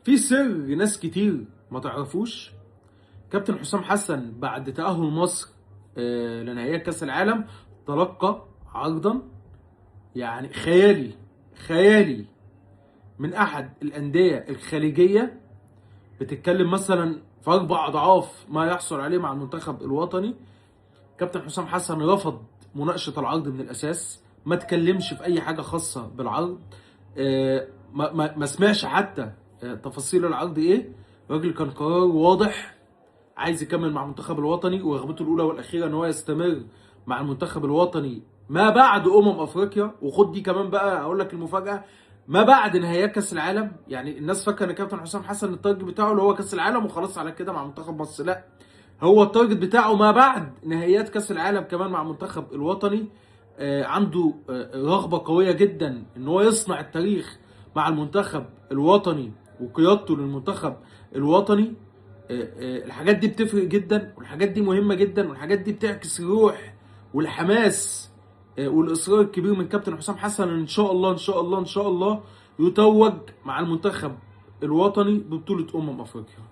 في سر ناس كتير ما تعرفوش. كابتن حسام حسن بعد تأهل مصر لنهائيات كأس العالم تلقى عرضا يعني خيالي من أحد الأندية الخليجية، بتتكلم مثلا في 4 أضعاف ما يحصل عليه مع المنتخب الوطني. كابتن حسام حسن رفض مناقشة العرض من الأساس، ما تكلمش في أي حاجة خاصة بالعرض، ما سمعش حتى تفاصيل العرض إيه. الراجل كان قرار واضح، عايز يكمل مع المنتخب الوطني، ورغبته الأولى والأخيرة إن هو يستمر مع المنتخب الوطني ما بعد أفريقيا. وخد دي كمان بقى أقول لك المفاجأة، ما بعد نهائيات كأس العالم. يعني الناس فاكرة إن كابتن حسام حسن التارجت بتاعه اللي هو كأس العالم وخلاص على كده مع منتخب مصر، لا، هو التارجت بتاعه ما بعد نهائيات كاس العالم كمان مع المنتخب الوطني. عنده رغبه قويه جدا ان هو يصنع التاريخ مع المنتخب الوطني وقيادته للمنتخب الوطني. الحاجات دي بتفرق جدا، والحاجات دي مهمه جدا، والحاجات دي بتعكس الروح والحماس والاصرار الكبير من كابتن حسام حسن. ان شاء الله ان شاء الله ان شاء الله يتوج مع المنتخب الوطني ببطوله افريقيا.